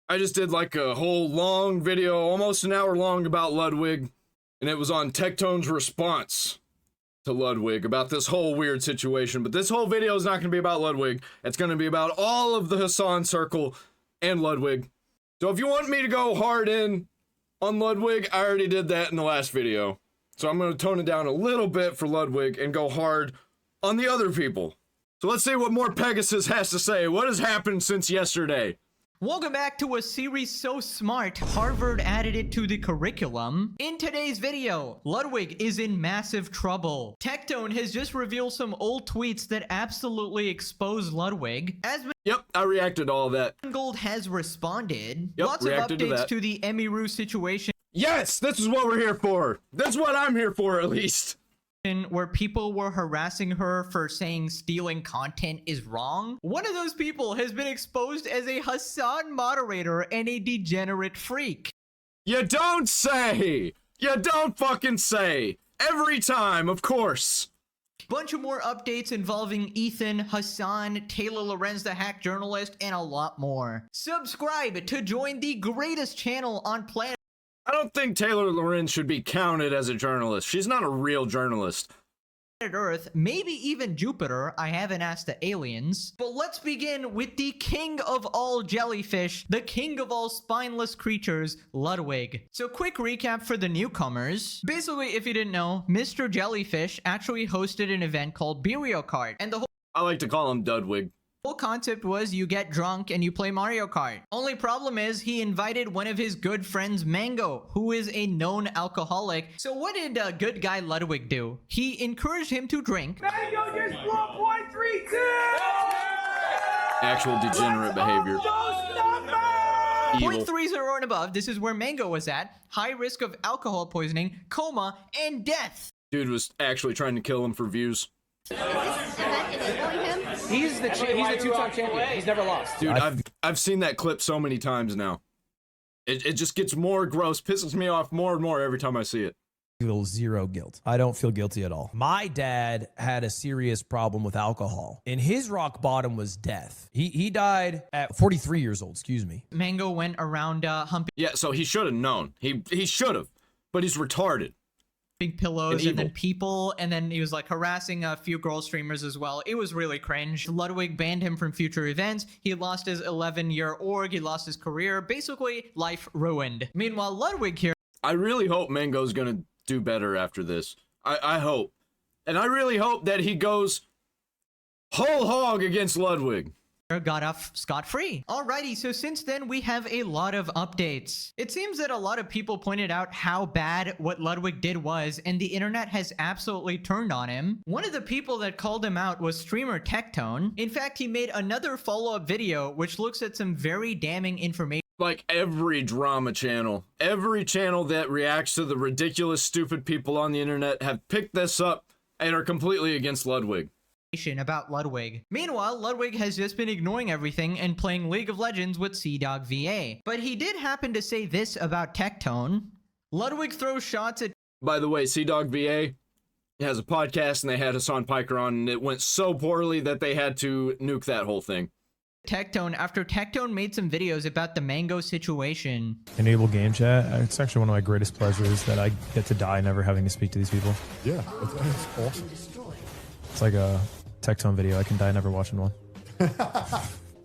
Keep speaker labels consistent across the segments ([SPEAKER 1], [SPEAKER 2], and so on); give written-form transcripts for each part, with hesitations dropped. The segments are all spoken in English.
[SPEAKER 1] I just did like a whole long video, almost an hour long, about Ludwig, and it was on Tectone's response to Ludwig about this whole weird situation. But this whole video is not going to be about Ludwig. It's going to be about all of the Hassan circle and Ludwig. So if you want me to go hard in on Ludwig, I already did that in the last video. So I'm going to tone it down a little bit for Ludwig and go hard on the other people. So let's see what MorePegasus has to say. What has happened since yesterday?
[SPEAKER 2] Welcome back to a series so smart, Harvard added it to the curriculum. In today's video, Ludwig is in massive trouble. Tectone has just revealed some old tweets that absolutely expose Ludwig.
[SPEAKER 1] Yep, I reacted to all that.
[SPEAKER 2] Asmongold has responded.
[SPEAKER 1] Yep,
[SPEAKER 2] Lots of
[SPEAKER 1] reacted to
[SPEAKER 2] updates
[SPEAKER 1] that.
[SPEAKER 2] to the Emiru situation.
[SPEAKER 1] Yes, this is what we're here for. That's what I'm here for, at least.
[SPEAKER 2] Where people were harassing her for saying stealing content is wrong. One of those people has been exposed as a Hassan moderator and a degenerate freak.
[SPEAKER 1] You don't say! You don't fucking say! Every time, of course!
[SPEAKER 2] Bunch of more updates involving Ethan, Hassan, Taylor Lorenz, the hack journalist, and a lot more. Subscribe to join the greatest channel on planet
[SPEAKER 1] I don't think Taylor Lorenz should be counted as a journalist. She's not a real journalist.
[SPEAKER 2] Earth, maybe even Jupiter. I haven't asked the aliens. But let's begin with the king of all jellyfish, the king of all spineless creatures, Ludwig. So quick recap for the newcomers. Basically, if you didn't know, Mr. Jellyfish actually hosted an event called Mario Kart, and the whole
[SPEAKER 1] I like to call him Dudwig.
[SPEAKER 2] concept was you get drunk and you play Mario Kart. Only problem is he invited one of his good friends, Mango, who is a known alcoholic. So what did good guy Ludwig do? He encouraged him to drink.
[SPEAKER 3] Mango just blew a .32!
[SPEAKER 1] Actual degenerate behavior. Evil.
[SPEAKER 2] 0.30 and above, this is where Mango was at. High risk of alcohol poisoning, coma, and death.
[SPEAKER 1] Dude was actually trying to kill him for views.
[SPEAKER 4] He's the two-time champion. He's never lost.
[SPEAKER 1] Dude, I've seen that clip so many times now. It just gets more gross, pisses me off more and more every time I see it.
[SPEAKER 5] Feel zero guilt. I don't feel guilty at all. My dad had a serious problem with alcohol, and his rock bottom was death. He died at 43 years old, excuse me.
[SPEAKER 2] Mango went around humping
[SPEAKER 1] Yeah, so he should have known. He should have, but he's retarded.
[SPEAKER 2] pillows and then
[SPEAKER 1] evil.
[SPEAKER 2] people, and then he was like harassing a few girl streamers as well. It was really cringe. Ludwig banned him from future events. He lost his 11-year org. He lost his career. Basically, life ruined. Meanwhile, Ludwig here
[SPEAKER 1] I really hope Mango's gonna do better after this. I hope. And I really hope that he goes whole hog against Ludwig.
[SPEAKER 2] got off scot-free. Alrighty, so since then we have a lot of updates. It seems that a lot of people pointed out how bad what Ludwig did was, and the internet has absolutely turned on him. One of the people that called him out was streamer Tectone. In fact, he made another follow-up video which looks at some very damning information.
[SPEAKER 1] Like every drama channel, every channel that reacts to the ridiculous, stupid people on the internet have picked this up and are completely against Ludwig.
[SPEAKER 2] About Ludwig. Meanwhile, Ludwig has just been ignoring everything and playing League of Legends with CDog VA. But he did happen to say this about Tectone. Ludwig throws shots at
[SPEAKER 1] By the way, CDog VA has a podcast and they had Hassan Piker on, and it went so poorly that they had to nuke that whole thing.
[SPEAKER 2] Tectone after Tectone made some videos about the Mango situation.
[SPEAKER 6] Enable game chat. It's actually one of my greatest pleasures that I get to die never having to speak to these people.
[SPEAKER 7] Yeah, it's awesome.
[SPEAKER 6] It's like a Tectone video. I can die never watching one.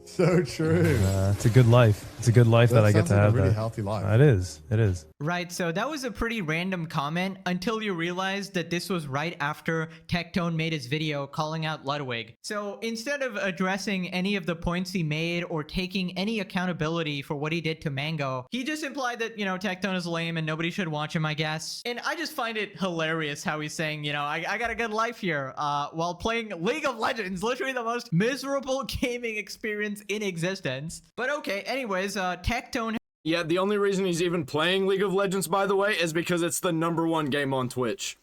[SPEAKER 7] So true.
[SPEAKER 6] It's a good life. It's a good life that I get to
[SPEAKER 7] sounds like
[SPEAKER 6] have.
[SPEAKER 7] a really
[SPEAKER 6] there.
[SPEAKER 7] healthy life.
[SPEAKER 6] It is. It is.
[SPEAKER 2] Right, so that was a pretty random comment until you realized that this was right after Tectone made his video calling out Ludwig. So instead of addressing any of the points he made or taking any accountability for what he did to Mango, he just implied that, you know, Tectone is lame and nobody should watch him, I guess. And I just find it hilarious how he's saying, you know, I got a good life here while playing League of Legends, literally the most miserable gaming experience in existence. But okay, anyways, Tectone.
[SPEAKER 1] Yeah, the only reason he's even playing League of Legends, by the way, is because it's the #1 game on Twitch.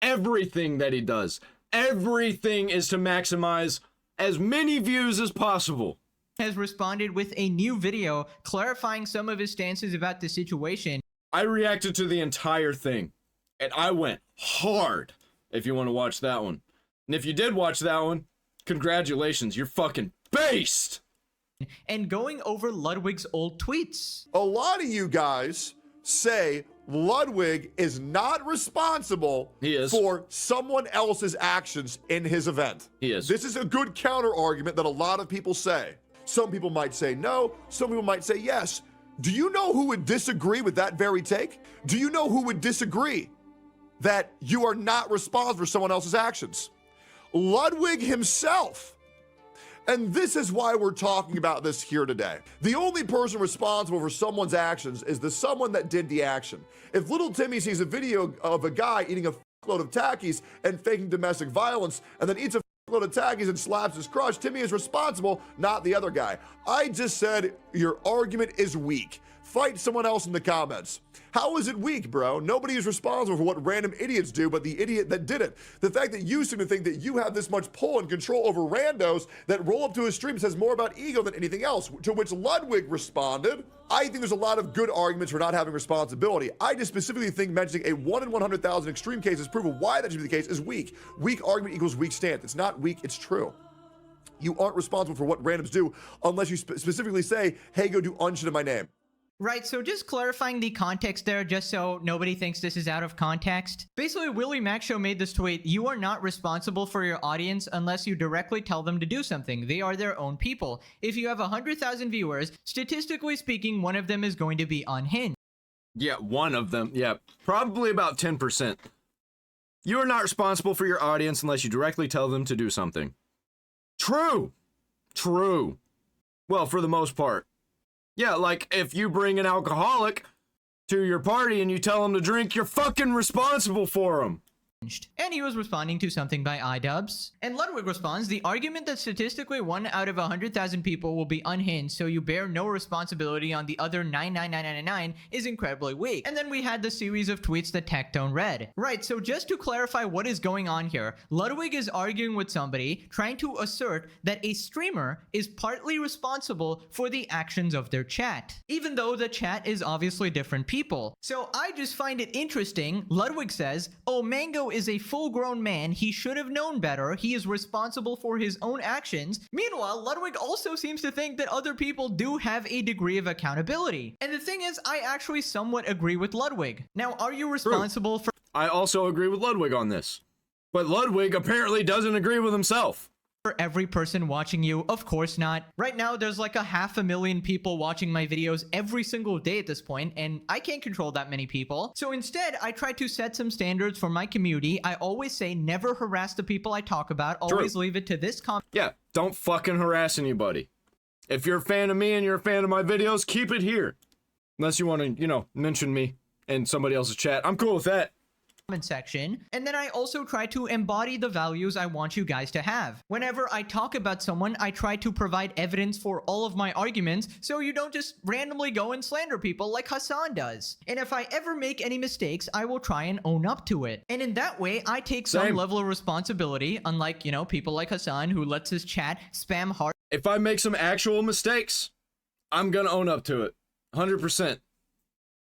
[SPEAKER 1] Everything that he does, everything is to maximize as many views as possible.
[SPEAKER 2] Has responded with a new video clarifying some of his stances about the situation.
[SPEAKER 1] I reacted to the entire thing, and I went hard, if you want to watch that one. And if you did watch that one, congratulations, you're fucking based!
[SPEAKER 2] and going over Ludwig's old tweets.
[SPEAKER 8] A lot of you guys say Ludwig is not responsible for someone else's actions in his event.
[SPEAKER 1] He is.
[SPEAKER 8] This is a good counter argument that a lot of people say. Some people might say no, some people might say yes. Do you know who would disagree with that very take? Do you know who would disagree that you are not responsible for someone else's actions? Ludwig himself. And this is why we're talking about this here today. The only person responsible for someone's actions is the someone that did the action. If little Timmy sees a video of a guy eating a load of Takis and faking domestic violence and then eats a load of Takis and slaps his crush, Timmy is responsible, not the other guy. I just said your argument is weak. Fight someone else in the comments. How is it weak, bro? Nobody is responsible for what random idiots do but the idiot that did it. The fact that you seem to think that you have this much pull and control over randos that roll up to his stream says more about ego than anything else, to which Ludwig responded, I think there's a lot of good arguments for not having responsibility. I just specifically think mentioning a 1 in 100,000 extreme cases proof of why that should be the case is weak. Weak argument equals weak stance. It's not weak, it's true. You aren't responsible for what randoms do unless you specifically say, hey, go do unshit in my name.
[SPEAKER 2] Right, so just clarifying the context there, just so nobody thinks this is out of context. Basically, Willie Mac Show made this tweet, you are not responsible for your audience unless you directly tell them to do something. They are their own people. If you have 100,000 viewers, statistically speaking, one of them is going to be unhinged.
[SPEAKER 1] Yeah, one of them. Yeah, probably about 10%. You are not responsible for your audience unless you directly tell them to do something. True. True. Well, for the most part. Yeah, like if you bring an alcoholic to your party and you tell him to drink, you're fucking responsible for him.
[SPEAKER 2] And he was responding to something by iDubbbz. And Ludwig responds, the argument that statistically 1 out of 100,000 people will be unhinged, so you bear no responsibility on the other 99999 is incredibly weak. And then we had the series of tweets that Tectone read. Right, so just to clarify what is going on here, Ludwig is arguing with somebody, trying to assert that a streamer is partly responsible for the actions of their chat, even though the chat is obviously different people. So I just find it interesting. Ludwig says, oh, Mango is a full-grown man. He should have known better. He is responsible for his own actions. Meanwhile, Ludwig also seems to think that other people do have a degree of accountability. And the thing is, I actually somewhat agree with Ludwig. Now, are you responsible for...
[SPEAKER 1] I also agree with Ludwig on this. But Ludwig apparently doesn't agree with himself.
[SPEAKER 2] For every person watching you? Of course not. Right now, there's like 500,000 people watching my videos every single day at this point, and I can't control that many people. So instead, I try to set some standards for my community. I always say never harass the people I talk about. Always leave it to this
[SPEAKER 1] Yeah, don't fucking harass anybody. If you're a fan of me and you're a fan of my videos, keep it here. Unless you want to, you know, mention me in somebody else's chat. I'm cool with that.
[SPEAKER 2] Comment section, and then I also try to embody the values I want you guys to have. Whenever I talk about someone, I try to provide evidence for all of my arguments, so you don't just randomly go and slander people like Hassan does. And if I ever make any mistakes, I will try and own up to it. And in that way, I take some level of responsibility, unlike, you know, people like Hassan who lets his chat spam hard.
[SPEAKER 1] If I make some actual mistakes, I'm gonna own up to it. 100%.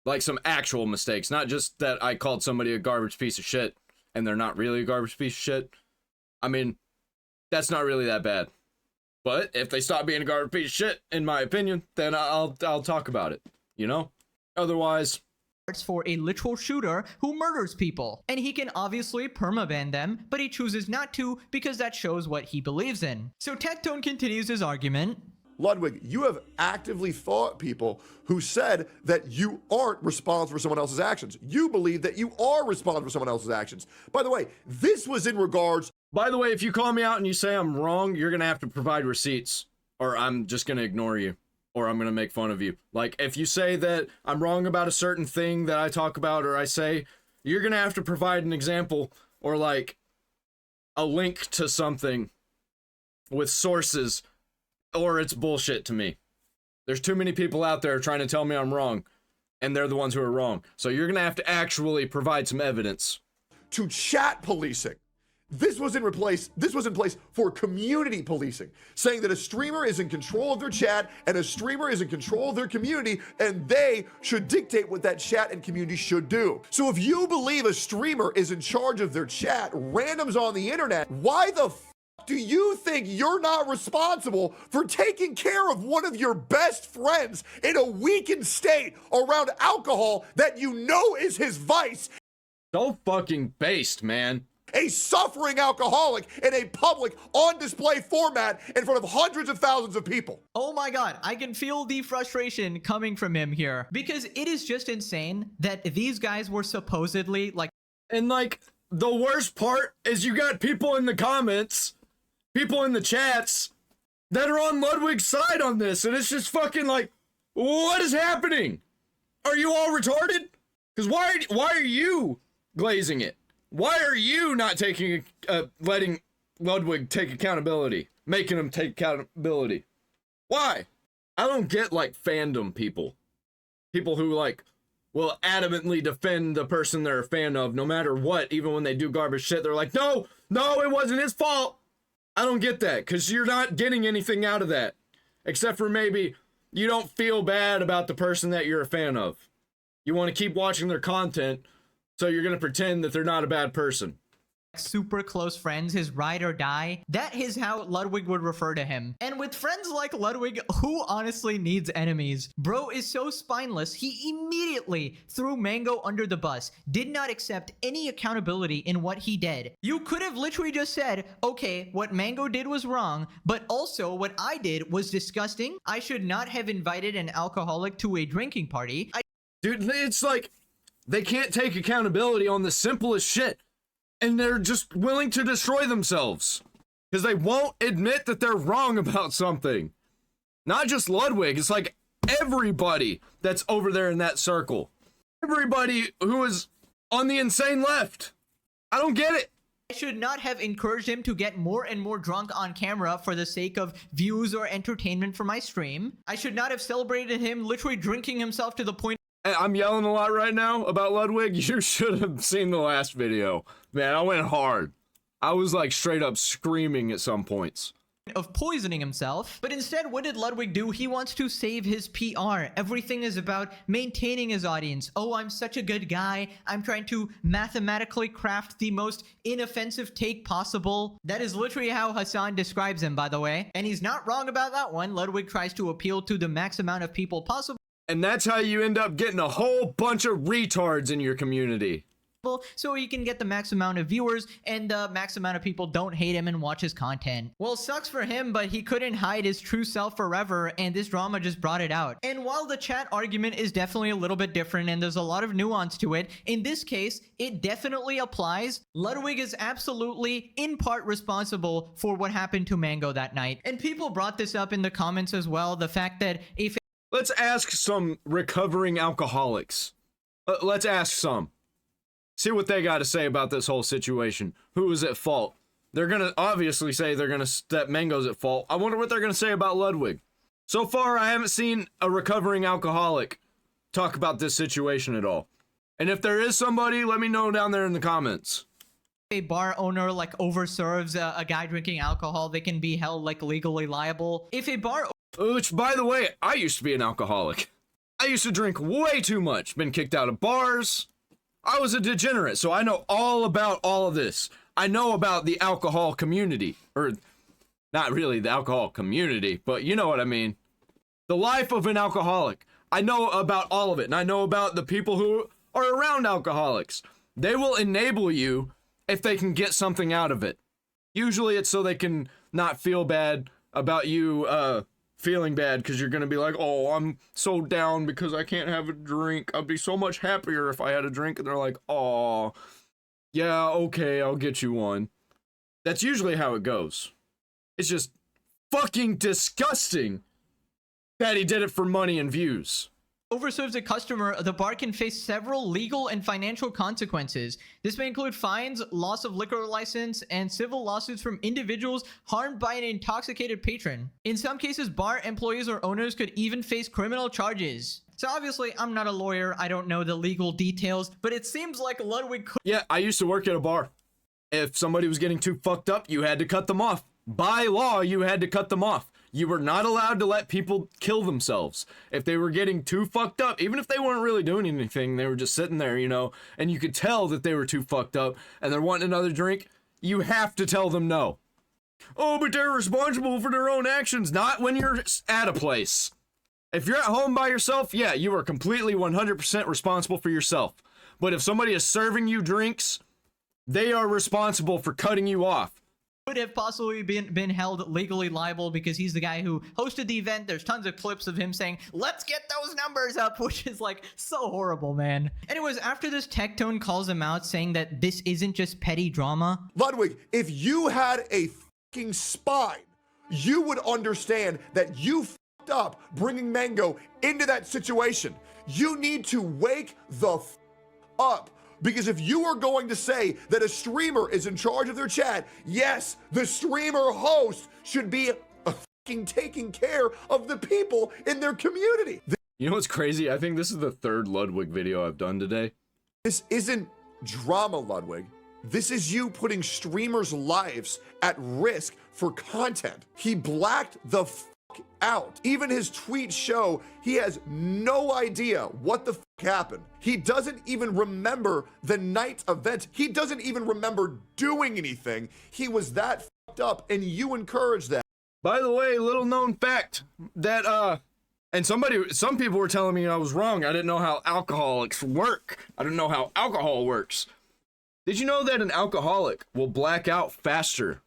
[SPEAKER 1] Like some actual mistakes, not just that I called somebody a garbage piece of shit and they're not really a garbage piece of shit. I mean, that's not really that bad. But if they stop being a garbage piece of shit, in my opinion, then I'll talk about it, you know? Otherwise...
[SPEAKER 2] for a literal shooter who murders people. And he can obviously permaban them, but he chooses not to because that shows what he believes in. So Tectone continues his argument.
[SPEAKER 8] Ludwig, you have actively fought people who said that you aren't responsible for someone else's actions. You believe that you are responsible for someone else's actions. By the way, this was in regards...
[SPEAKER 1] By the way, if you call me out and you say I'm wrong, you're going to have to provide receipts, or I'm just going to ignore you, or I'm going to make fun of you. Like, if you say that I'm wrong about a certain thing that I talk about or I say, you're going to have to provide an example or, like, a link to something with sources, or it's bullshit to me. There's too many people out there trying to tell me I'm wrong, and they're the ones who are wrong. So you're going to have to actually provide some evidence.
[SPEAKER 8] To chat policing. This was in place for community policing, saying that a streamer is in control of their chat and a streamer is in control of their community, and they should dictate what that chat and community should do. So if you believe a streamer is in charge of their chat, randoms on the internet, why the Do you think you're not responsible for taking care of one of your best friends in a weakened state around alcohol that you know is his vice?
[SPEAKER 1] So fucking based, man.
[SPEAKER 8] A suffering alcoholic in a public, on display format in front of hundreds of thousands of people.
[SPEAKER 2] Oh my god, I can feel the frustration coming from him here. Because it is just insane that these guys were supposedly like...
[SPEAKER 1] And like, the worst part is you got people in the comments, people in the chats that are on Ludwig's side on this, and it's just fucking like, what is happening? Are you all retarded? Because why are you glazing it? Why are you not taking letting Ludwig take accountability, making him take accountability? Why? I don't get like fandom people who like will adamantly defend the person they're a fan of no matter what, even when they do garbage shit. They're like, no, it wasn't his fault. I don't get that, because you're not getting anything out of that, except for maybe you don't feel bad about the person that you're a fan of. You want to keep watching their content, so you're going to pretend that they're not a bad person.
[SPEAKER 2] Super close friends, his ride or die. That is how Ludwig would refer to him. And with friends like Ludwig, who honestly needs enemies? Bro is so spineless, he immediately threw Mango under the bus, did not accept any accountability in what he did. You could have literally just said, okay, what Mango did was wrong, but also what I did was disgusting. I should not have invited an alcoholic to a drinking party.
[SPEAKER 1] Dude, it's like, they can't take accountability on the simplest shit. And they're just willing to destroy themselves because they won't admit that they're wrong about something. Not just Ludwig, it's like everybody that's over there in that circle. Everybody who is on the insane left. I don't get it.
[SPEAKER 2] I should not have encouraged him to get more and more drunk on camera for the sake of views or entertainment for my stream. I should not have celebrated him literally drinking himself to the point.
[SPEAKER 1] I'm yelling a lot right now about Ludwig. You should have seen the last video. Man, I went hard. I was like straight up screaming at some points.
[SPEAKER 2] Of poisoning himself. But instead, what did Ludwig do? He wants to save his PR. Everything is about maintaining his audience. Oh, I'm such a good guy. I'm trying to mathematically craft the most inoffensive take possible. That is literally how Hassan describes him, by the way. And he's not wrong about that one. Ludwig tries to appeal to the max amount of people possible.
[SPEAKER 1] And that's how you end up getting a whole bunch of retards in your community.
[SPEAKER 2] So he can get the max amount of viewers and the max amount of people don't hate him and watch his content. Well, sucks for him, but he couldn't hide his true self forever, and this drama just brought it out. And while the chat argument is definitely a little bit different and there's a lot of nuance to it, in this case, it definitely applies. Ludwig is absolutely in part responsible for what happened to Mango that night. And people brought this up in the comments as well, the fact that if...
[SPEAKER 1] Let's ask some recovering alcoholics. Let's ask some. See what they got to say about this whole situation. Who is at fault? They're going to obviously say that Mango's at fault. I wonder what they're going to say about Ludwig. So far, I haven't seen a recovering alcoholic talk about this situation at all. And if there is somebody, let me know down there in the comments.
[SPEAKER 2] A bar owner like overserves a guy drinking alcohol, they can be held like legally liable. If a bar...
[SPEAKER 1] Which, by the way, I used to be an alcoholic. I used to drink way too much. Been kicked out of bars. I was a degenerate, so I know all about all of this. I know about the alcohol community. Or, not really the alcohol community, but you know what I mean. The life of an alcoholic. I know about all of it, and I know about the people who are around alcoholics. They will enable you if they can get something out of it. Usually it's so they can not feel bad about you, feeling bad because you're gonna be like, oh, I'm so down because I can't have a drink. I'd be so much happier if I had a drink. And they're like, oh, yeah, okay, I'll get you one. That's usually how it goes. It's just fucking disgusting that he did it for money and views.
[SPEAKER 2] Overserves a customer, the bar can face several legal and financial consequences. This may include fines, loss of liquor license, and civil lawsuits from individuals harmed by an intoxicated patron. In some cases, bar employees or owners could even face criminal charges. So obviously, I'm not a lawyer, I don't know the legal details, but it seems like Ludwig could—
[SPEAKER 1] Yeah, I used to work at a bar. If somebody was getting too fucked up, you had to cut them off. By law, you had to cut them off. You were not allowed to let people kill themselves. If they were getting too fucked up, even if they weren't really doing anything, they were just sitting there, you know, and you could tell that they were too fucked up and they're wanting another drink, you have to tell them no. Oh, but they're responsible for their own actions. Not when you're at a place. If you're at home by yourself, yeah, you are completely 100% responsible for yourself. But if somebody is serving you drinks, they are responsible for cutting you off.
[SPEAKER 2] Could have possibly been held legally liable because he's the guy who hosted the event. There's tons of clips of him saying, let's get those numbers up, which is like so horrible, man. Anyways, after this, Tectone calls him out saying that this isn't just petty drama.
[SPEAKER 8] Ludwig, if you had a fucking spine, you would understand that you fucked up bringing Mango into that situation. You need to wake the f up. Because if you are going to say that a streamer is in charge of their chat, yes, the streamer host should be fucking taking care of the people in their community.
[SPEAKER 1] You know what's crazy? I think this is the third Ludwig video I've done today.
[SPEAKER 8] This isn't drama, Ludwig. This is you putting streamers' lives at risk for content. He blacked the fuck out. Even his tweets show he has no idea what the fuck happened. He doesn't even remember the night event. He doesn't even remember doing anything. He was that fucked up, and you encouraged that.
[SPEAKER 1] By the way, little known fact that and some people were telling me I was wrong. I didn't know how alcoholics work. I didn't know how alcohol works. Did you know that an alcoholic will black out faster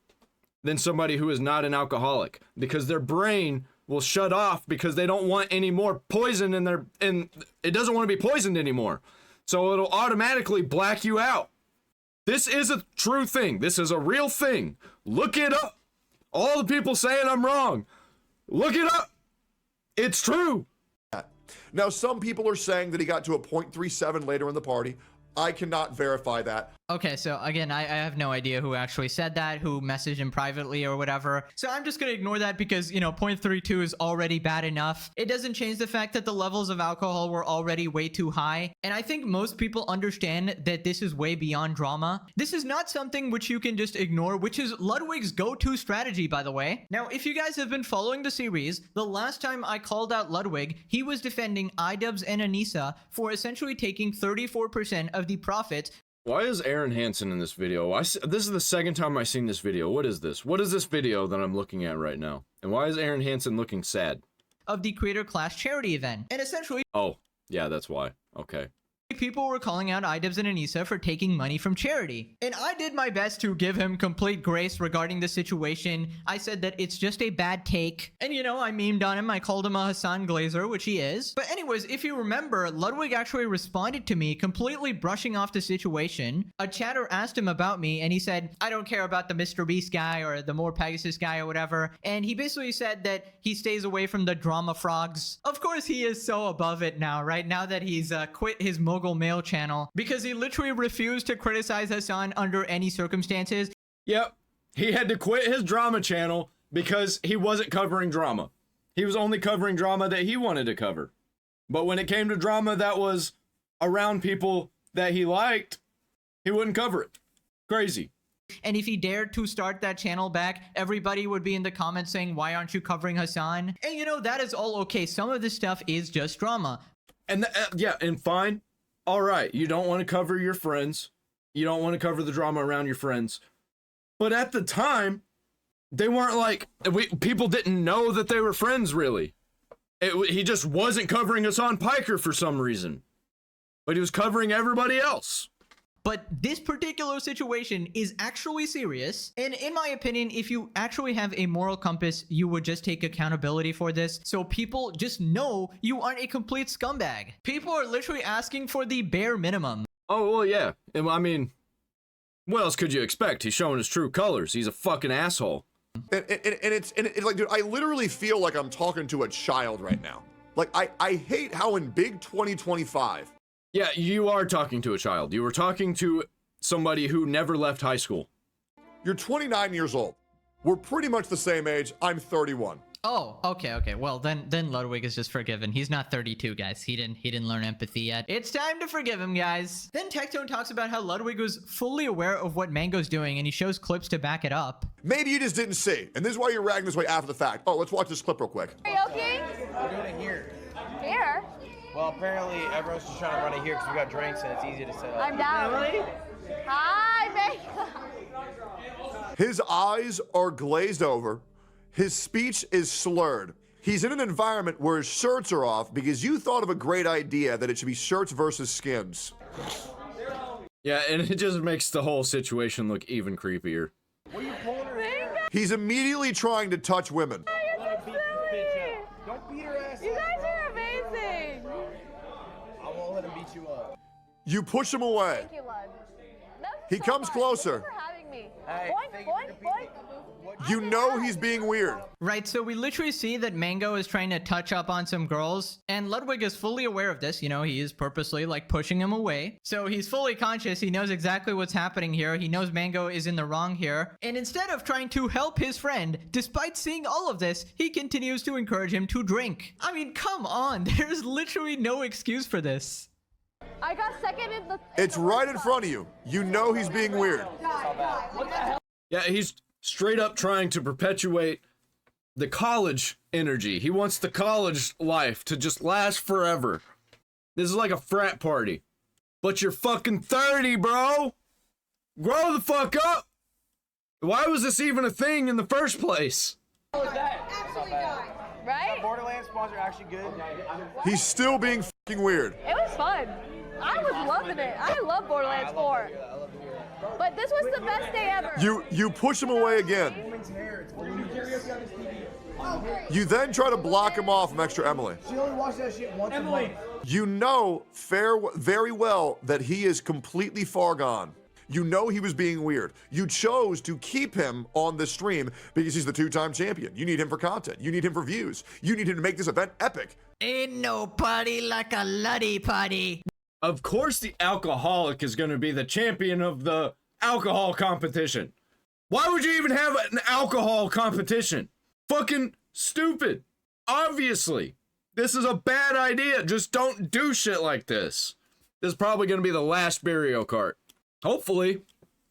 [SPEAKER 1] than somebody who is not an alcoholic? Because their brain will shut off because they don't want any more poison in their, and it doesn't want to be poisoned anymore. So it'll automatically black you out. This is a true thing. This is a real thing. Look it up. All the people saying I'm wrong, look it up. It's true.
[SPEAKER 8] Now, some people are saying that he got to a 0.37 later in the party. I cannot verify that.
[SPEAKER 2] Okay, so again, I have no idea who actually said that, who messaged him privately or whatever. So I'm just gonna ignore that because, you know, 0.32 is already bad enough. It doesn't change the fact that the levels of alcohol were already way too high. And I think most people understand that this is way beyond drama. This is not something which you can just ignore, which is Ludwig's go-to strategy, by the way. Now, if you guys have been following the series, the last time I called out Ludwig, he was defending iDubbbz and Anissa for essentially taking 34% of the profits.
[SPEAKER 1] Why is Aaron Hansen in this video? This is the second time I've seen this video. What is this? What is this video that I'm looking at right now? And why is Aaron Hansen looking sad?
[SPEAKER 2] Of the Creator Class charity event. And essentially...
[SPEAKER 1] Oh, yeah, that's why. Okay.
[SPEAKER 2] People were calling out iDubbbz and Anissa for taking money from charity. And I did my best to give him complete grace regarding the situation. I said that it's just a bad take. And you know, I memed on him. I called him a Hassan Glazer, which he is. But anyways, if you remember, Ludwig actually responded to me, completely brushing off the situation. A chatter asked him about me, and he said, I don't care about the Mr. Beast guy or the MorePegasus guy or whatever. And he basically said that he stays away from the drama frogs. Of course, he is so above it now, right? Now that he's quit his Mogul Mail channel because he literally refused to criticize Hassan under any circumstances.
[SPEAKER 1] Yep, he had to quit his drama channel because he wasn't covering drama. He was only covering drama that he wanted to cover. But when it came to drama that was around people that he liked, he wouldn't cover it. Crazy.
[SPEAKER 2] And if he dared to start that channel back, everybody would be in the comments saying, why aren't you covering Hassan? And you know, that is all okay. Some of this stuff is just drama.
[SPEAKER 1] And yeah, and fine. All right, you don't want to cover your friends. You don't want to cover the drama around your friends. But at the time, they weren't like, people didn't know that they were friends, really. He just wasn't covering Hassan Piker for some reason. But he was covering everybody else.
[SPEAKER 2] But this particular situation is actually serious. And in my opinion, if you actually have a moral compass, you would just take accountability for this. So people just know you aren't a complete scumbag. People are literally asking for the bare minimum.
[SPEAKER 1] Oh, well, yeah. I mean, what else could you expect? He's showing his true colors. He's a fucking asshole.
[SPEAKER 8] And it's like, dude, I literally feel like I'm talking to a child right now. Like, I hate how in big 2025,
[SPEAKER 1] yeah, you are talking to a child. You were talking to somebody who never left high school.
[SPEAKER 8] You're 29 years old. We're pretty much the same age. I'm 31.
[SPEAKER 2] Oh, okay. Well, then Ludwig is just forgiven. He's not 32, guys. He didn't learn empathy yet. It's time to forgive him, guys. Then Tectone talks about how Ludwig was fully aware of what Mango's doing, and he shows clips to back it up.
[SPEAKER 8] Maybe you just didn't see, and this is why you're ragging this way after the fact. Oh, let's watch this clip real quick.
[SPEAKER 9] Karaoke?
[SPEAKER 10] We're doing it here.
[SPEAKER 9] Here?
[SPEAKER 10] Well, apparently everyone's just trying to run it here because we got drinks and it's easy to set up.
[SPEAKER 9] I'm down. Hi, Megan.
[SPEAKER 8] His eyes are glazed over. His speech is slurred. He's in an environment where his shirts are off because you thought of a great idea that it should be shirts versus skins.
[SPEAKER 1] Yeah, and it just makes the whole situation look even creepier.
[SPEAKER 8] He's immediately trying to touch women.
[SPEAKER 10] Don't beat her ass.
[SPEAKER 3] You guys are amazing.
[SPEAKER 10] I won't let him beat you up.
[SPEAKER 8] You push him away.
[SPEAKER 3] Thank you, Lud.
[SPEAKER 8] He comes closer.
[SPEAKER 3] Thank you for having me.
[SPEAKER 10] Hey,
[SPEAKER 3] Boink,
[SPEAKER 10] thank you
[SPEAKER 3] boink,
[SPEAKER 10] for
[SPEAKER 3] boink.
[SPEAKER 8] You know he's being weird.
[SPEAKER 2] Right, so we literally see that Mango is trying to touch up on some girls, and Ludwig is fully aware of this. You know, he is purposely like pushing him away. So he's fully conscious. He knows exactly what's happening here. He knows Mango is in the wrong here. And instead of trying to help his friend, despite seeing all of this, he continues to encourage him to drink. I mean, come on. There's literally no excuse for this.
[SPEAKER 3] I got second in the.
[SPEAKER 8] It's right in front of you. You know he's being weird.
[SPEAKER 1] Yeah, he's straight up trying to perpetuate the college energy. He wants the college life to just last forever. This is like a frat party. But you're fucking 30, bro! Grow the fuck up! Why was this even a thing in the first place?
[SPEAKER 3] Right?
[SPEAKER 10] Borderlands spawns are actually good.
[SPEAKER 8] He's still being fucking weird.
[SPEAKER 3] It was fun. I was loving it. I love Borderlands 4. But this was the best day ever.
[SPEAKER 8] You push him away again. You then try to block him off from extra Emily.
[SPEAKER 10] She only watched that shit once a month.
[SPEAKER 8] You know very well that he is completely far gone. You know he was being weird. You chose to keep him on the stream because he's the two-time champion. You need him for content. You need him for views. You need him to make this event epic.
[SPEAKER 2] Ain't no party like a Luddy party.
[SPEAKER 1] Of course the alcoholic is going to be the champion of the alcohol competition. Why would you even have an alcohol competition? Fucking stupid. Obviously. This is a bad idea. Just don't do shit like this. This is probably going to be the last burial cart. Hopefully.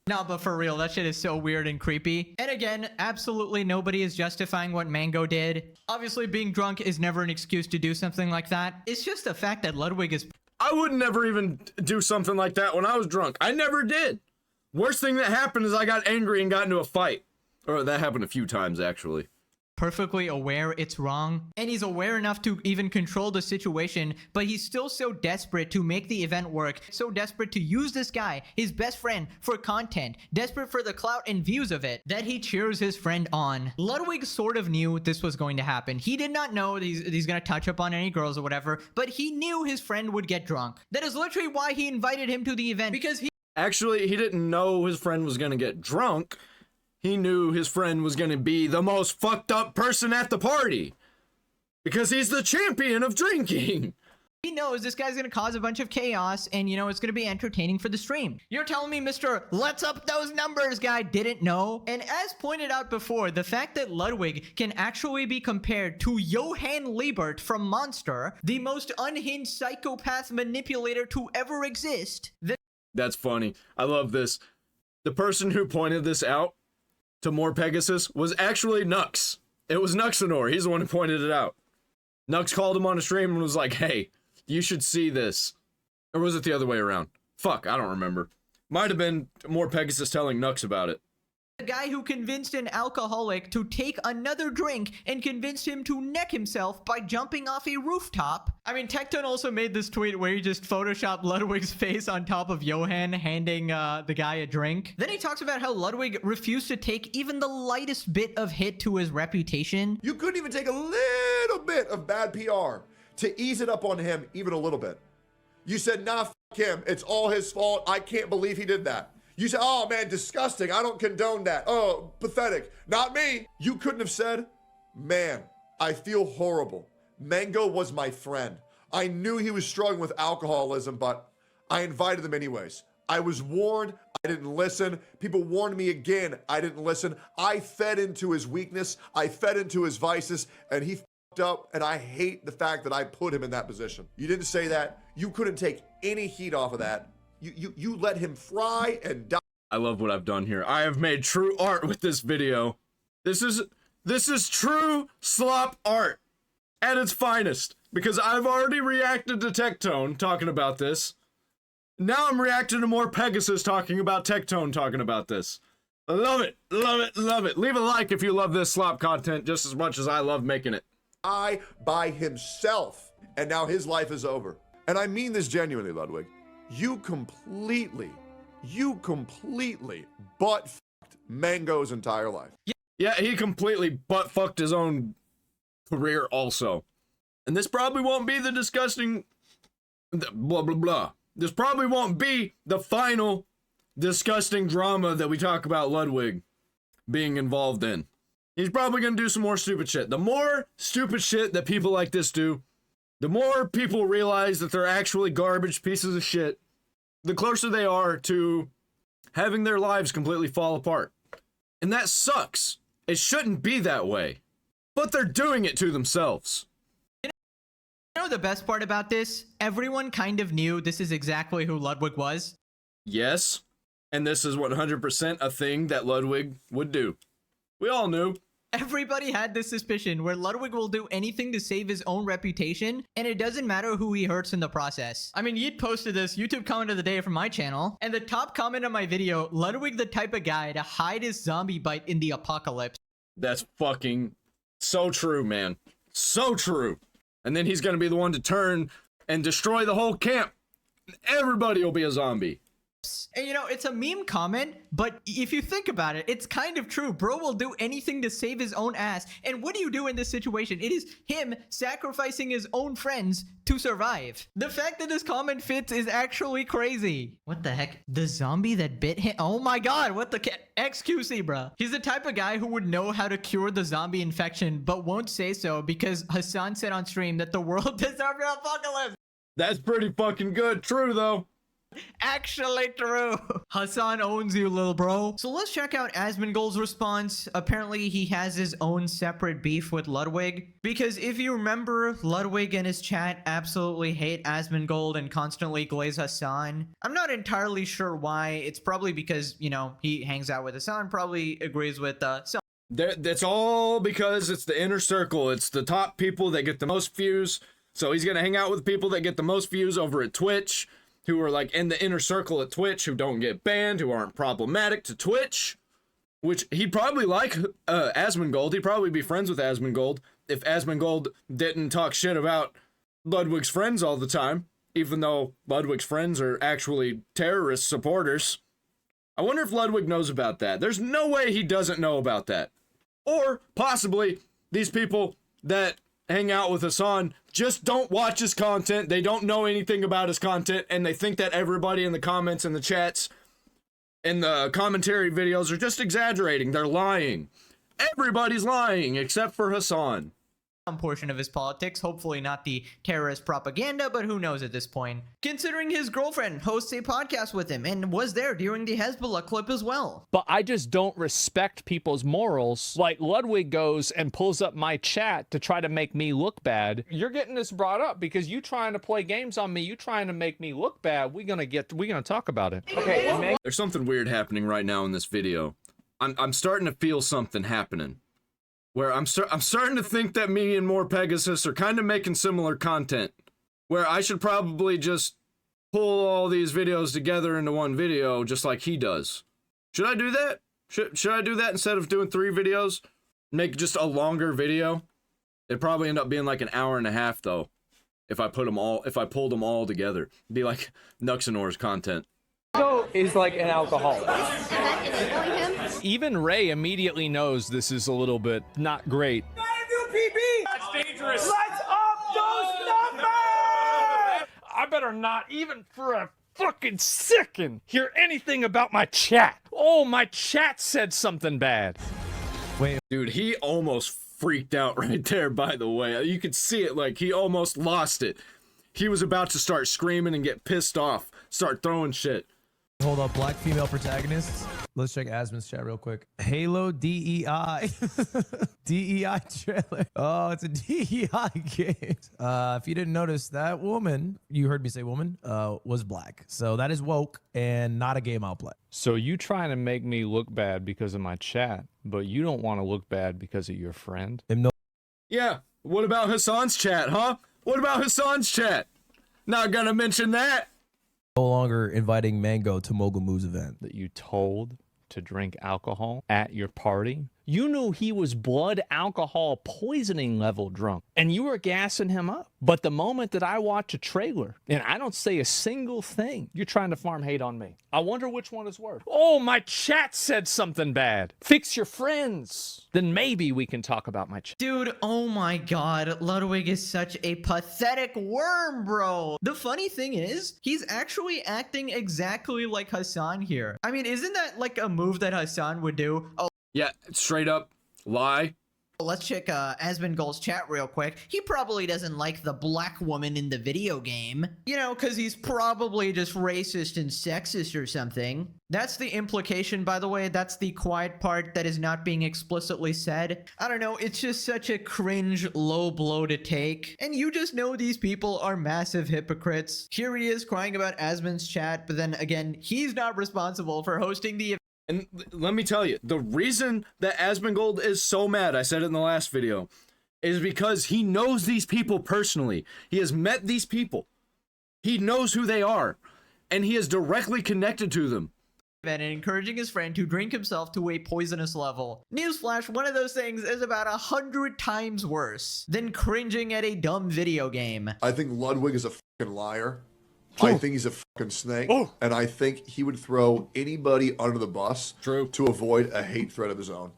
[SPEAKER 2] No, but for real, that shit is so weird and creepy. And again, absolutely nobody is justifying what Mango did. Obviously, being drunk is never an excuse to do something like that. It's just the fact that Ludwig is...
[SPEAKER 1] I would never even do something like that when I was drunk. I never did. Worst thing that happened is I got angry and got into a fight. Or that happened a few times, actually.
[SPEAKER 2] perfectly aware it's wrong, and he's aware enough to even control the situation, but he's still so desperate to make the event work, so desperate to use this guy, his best friend, for content, desperate for the clout and views of it, that he cheers his friend on. Ludwig sort of knew this was going to happen. He did not know that he's gonna touch up on any girls or whatever, but he knew his friend would get drunk. That is literally why he invited him to the event, because he—
[SPEAKER 1] Actually, he didn't know his friend was gonna get drunk. He knew his friend was gonna be the most fucked up person at the party. Because he's the champion of drinking.
[SPEAKER 2] he knows this guy's gonna cause a bunch of chaos, and you know, it's gonna be entertaining for the stream. You're telling me Mr. Let's Up Those Numbers guy didn't know? And as pointed out before, the fact that Ludwig can actually be compared to Johann Liebert from Monster, the most unhinged psychopath manipulator to ever exist.
[SPEAKER 1] That's funny. I love this. The person who pointed this out to MorePegasus was actually Nux. It was Nuxanor. He's the one who pointed it out. Nux called him on a stream and was like, hey, you should see this. Or was it the other way around? Fuck, I don't remember. Might have been MorePegasus telling Nux about it.
[SPEAKER 2] The guy who convinced an alcoholic to take another drink and convinced him to neck himself by jumping off a rooftop. I mean, Tecton also made this tweet where he just photoshopped Ludwig's face on top of Johann handing the guy a drink. Then he talks about how Ludwig refused to take even the lightest bit of hit to his reputation.
[SPEAKER 8] You couldn't even take a little bit of bad PR to ease it up on him even a little bit. You said, nah, f him. It's all his fault. I can't believe he did that. You said, oh man, disgusting. I don't condone that. Oh, pathetic. Not me. You couldn't have said, man, I feel horrible. Mango was my friend. I knew he was struggling with alcoholism, but I invited him anyways. I was warned. I didn't listen. People warned me again. I didn't listen. I fed into his weakness. I fed into his vices, and he f***ed up, and I hate the fact that I put him in that position. You didn't say that. You couldn't take any heat off of that. You let him fry and die.
[SPEAKER 1] I love what I've done here. I have made true art with this video. This is true slop art at its finest. Because I've already reacted to Tectone talking about this. Now I'm reacting to MorePegasus talking about Tectone talking about this. I love it, love it, love it. Leave a like if you love this slop content just as much as I love making it.
[SPEAKER 8] By himself, and now his life is over. And I mean this genuinely, Ludwig. You completely butt-fucked Mango's entire life.
[SPEAKER 1] Yeah, he completely butt-fucked his own career also. And this probably won't be the disgusting... blah, blah, blah. This probably won't be the final disgusting drama that we talk about Ludwig being involved in. He's probably going to do some more stupid shit. The more stupid shit that people like this do, the more people realize that they're actually garbage pieces of shit, the closer they are to having their lives completely fall apart. And that sucks. It shouldn't be that way. But they're doing it to themselves.
[SPEAKER 2] You know the best part about this? Everyone kind of knew this is exactly who Ludwig was.
[SPEAKER 1] Yes. And this is 100% a thing that Ludwig would do. We all knew.
[SPEAKER 2] Everybody had this suspicion where Ludwig will do anything to save his own reputation, and it doesn't matter who he hurts in the process. I mean, you'd posted this YouTube comment of the day from my channel, and the top comment on my video, Ludwig the type of guy to hide his zombie bite in the apocalypse.
[SPEAKER 1] That's fucking so true, man. So true. And then he's gonna be the one to turn and destroy the whole camp. Everybody will be a zombie.
[SPEAKER 2] And you know, it's a meme comment, but if you think about it, it's kind of true. Bro will do anything to save his own ass. And what do you do in this situation? It is him sacrificing his own friends to survive. The fact that this comment fits is actually crazy. What the heck? The zombie that bit him? Oh my god, what the XQC, bro. He's the type of guy who would know how to cure the zombie infection, but won't say so because Hassan said on stream that the world deserves an apocalypse.
[SPEAKER 1] That's pretty fucking good. True, though.
[SPEAKER 2] Actually true. Hassan owns you, little bro. So let's check out Asmongold's response. Apparently he has his own separate beef with Ludwig, because if you remember, Ludwig and his chat absolutely hate Asmongold and constantly glaze Hassan. I'm not entirely sure why. It's probably because, you know, he hangs out with Hassan, probably agrees with
[SPEAKER 1] that's all because it's the inner circle. It's the top people that get the most views. So he's gonna hang out with people that get the most views over at Twitch, who are like in the inner circle at Twitch, who don't get banned, who aren't problematic to Twitch, which he'd probably like Asmongold. He'd probably be friends with Asmongold if Asmongold didn't talk shit about Ludwig's friends all the time, even though Ludwig's friends are actually terrorist supporters. I wonder if Ludwig knows about that. There's no way he doesn't know about that. Or possibly these people that hang out with Hassan just don't watch his content, they don't know anything about his content, and they think that everybody in the comments and the chats and the commentary videos are just exaggerating. They're lying. Everybody's lying except for Hassan.
[SPEAKER 2] Some portion of his politics, hopefully not the terrorist propaganda, but who knows at this point. Considering his girlfriend hosts a podcast with him and was there during the Hezbollah clip as well.
[SPEAKER 9] But I just don't respect people's morals. Like Ludwig goes and pulls up my chat to try to make me look bad. You're getting this brought up because you trying to play games on me. You trying to make me look bad. We're gonna talk about it.
[SPEAKER 4] Okay,
[SPEAKER 1] There's something weird happening right now in this video. I'm starting to feel something happening. Where I'm starting to think that me and MorePegasus are kind of making similar content. Where I should probably just pull all these videos together into one video, just like he does. Should I do that? Should I do that instead of doing 3 videos? Make just a longer video? It'd probably end up being like an hour and a half though. If I pulled them all together. It'd be like Nuxanor's content.
[SPEAKER 4] Is like an alcoholic.
[SPEAKER 9] Even Ray immediately knows this is a little bit not great.
[SPEAKER 4] That's dangerous. Let's up those numbers!
[SPEAKER 9] I better not even for a fucking second hear anything about my chat. Oh, my chat said something bad.
[SPEAKER 1] Dude, he almost freaked out right there, by the way. You could see it, like, he almost lost it. He was about to start screaming and get pissed off, start throwing shit.
[SPEAKER 5] Hold up, black female protagonists. Let's check Asmon's chat real quick. Halo DEI. DEI trailer. Oh, it's a DEI game. If you didn't notice, that woman, you heard me say woman, was black. So that is woke and not a game I'll play.
[SPEAKER 9] So you trying to make me look bad because of my chat, but you don't want to look bad because of your friend?
[SPEAKER 1] Yeah, what about Hassan's chat, huh? What about Hassan's chat? Not gonna mention that.
[SPEAKER 5] No longer inviting Mango to Mogul Moo's event.
[SPEAKER 9] That you told to drink alcohol at your party. You knew he was blood alcohol poisoning level drunk, and you were gassing him up. But the moment that I watch a trailer and I don't say a single thing, you're trying to farm hate on me. I wonder which one is worse. Oh, my chat said something bad. Fix your friends. Then maybe we can talk about my chat.
[SPEAKER 2] Dude, oh my god, Ludwig is such a pathetic worm, bro. The funny thing is, he's actually acting exactly like Hassan here. I mean, isn't that like a move that Hassan would do? Oh,
[SPEAKER 1] Yeah, straight up lie.
[SPEAKER 2] let's check Asmongold's chat real quick. He probably doesn't like the black woman in the video game. You know, because he's probably just racist and sexist or something. That's the implication, by the way. That's the quiet part that is not being explicitly said. I don't know, it's just such a cringe low blow to take. And you just know these people are massive hypocrites. Here he is crying about Asmon's chat, but then again, he's not responsible for hosting the event.
[SPEAKER 1] And let me tell you, the reason that Asmongold is so mad, I said it in the last video, is because he knows these people personally. He has met these people. He knows who they are, and he is directly connected to them.
[SPEAKER 2] And encouraging his friend to drink himself to a poisonous level. Newsflash, one of those things is about 100 times worse than cringing at a dumb video game.
[SPEAKER 8] I think Ludwig is a fucking liar. I think he's a fucking snake. And I think he would throw anybody under the bus to avoid a hate threat of his own.